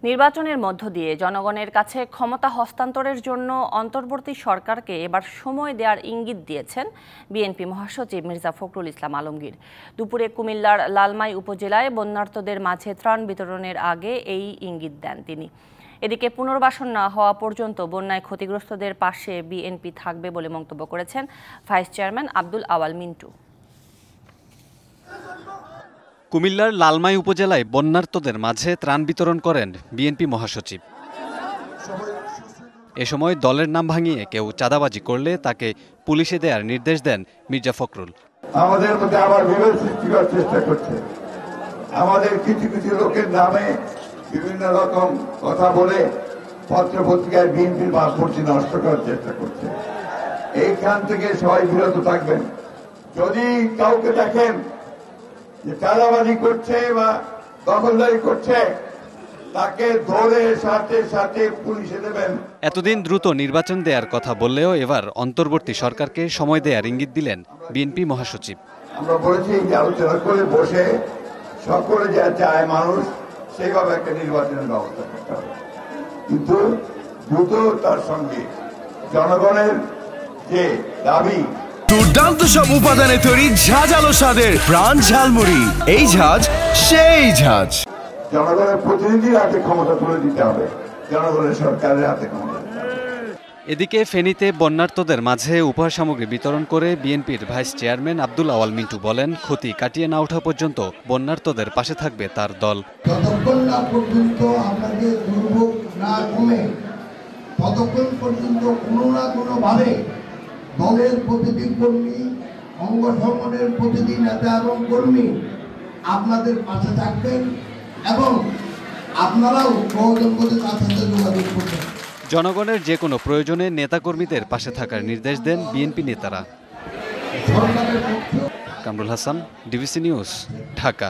নির্বাচনের মধ্য দিয়ে জনগণের কাছে ক্ষমতা হস্তান্তরের জন্য অন্তর্বর্তী সরকারকে এবার সময় দেওয়ার ইঙ্গিত দিয়েছেন বিএনপি মহাসচিব মির্জা ফখরুল ইসলাম আলমগীর। দুপুরে কুমিল্লার লালমাই উপজেলায় বন্যার্তদের মাঝে ত্রাণ বিতরণের আগে এই ইঙ্গিত দেন তিনি। এদিকে পুনর্বাসন না হওয়া পর্যন্ত বন্যায় ক্ষতিগ্রস্তদের পাশে বিএনপি থাকবে বলে মন্তব্য করেছেন ভাইস চেয়ারম্যান আব্দুল আওয়াল মিন্টু। কুমিল্লার লালমাই উপজেলায় বন্যার্তদের মাঝে ত্রাণ বিতরণ করেন বিএনপি মহাসচিব। এ সময় দলের নাম ভাঙিয়ে কেউ চাঁদাবাজি করলে তাকে পুলিশে দেওয়ার নির্দেশ দেন মির্জা ফখরুল। আমাদের মধ্যে আবার বিভেদ সৃষ্টি করার চেষ্টা করছে, আমাদের কিছু কিছু লোকের নামে বিভিন্ন রকম কথা বলে পত্র পত্রিকায় বিএনপির ভাবমূর্তি নষ্ট করার চেষ্টা করছে। এইখান থেকে সবাই বিরত থাকবেন। যদি কাউকে দেখেন যে চাঁদাবাজি করছে বা দখলদারি করছে, তাকে ধরে সাথে সাথে পুলিশে দেবেন। এতদিন দ্রুত নির্বাচন দেওয়ার কথা বললেও এবার অন্তর্বর্তী সরকারকে সময় দেওয়ার ইঙ্গিত দিলেন বিএনপি মহাসচিব। আমরা বলেছি যে আলোচনা করে বসে সকলে যা চায় মানুষ সেইভাবে একটা নির্বাচনের ব্যবস্থা করতে হবে, কিন্তু দ্রুত তার সঙ্গে জনগণের যে দাবি। দুর্দান্ত সব উপাদানে তৈরি ঝাঁঝালো স্বাদের প্রাণ ঝালমুড়ি। এই ঝাঁঝ সেই ঝাঁঝ। জনগণের প্রতিনিধির হাতে ক্ষমতা তুলে দিতে হবে, জনগণের সরকারের হাতে ক্ষমতা দিতে হবে। এদিকে ফেনীতে বন্যার্তদের মাঝে উপহার সামগ্রী বিতরণ করে বিএনপির ভাইস চেয়ারম্যান আব্দুল আওয়াল মিন্টু বলেন, ক্ষতি কাটিয়ে না ওঠা পর্যন্ত বন্যার্তদের পাশে থাকবে তার দল। যতক্ষণ না পর্যন্ত আপনাদের দুর্ভোগ না কমে, ততক্ষণ পর্যন্ত কোনো না কোনোভাবে দলের প্রতিটি কর্মী, অঙ্গ সংগঠনের প্রতিটি নেতা এবং কর্মী আপনাদের পাশে থাকবেন এবং আপনারাও প্রয়োজন বোধে তার সাথে যোগাযোগ করবেন। জনগণের যে কোনো প্রয়োজনে নেতাকর্মীদের পাশে থাকার নির্দেশ দেন বিএনপি নেতারা। Kamrul Hasan, DBC news, Dhaka.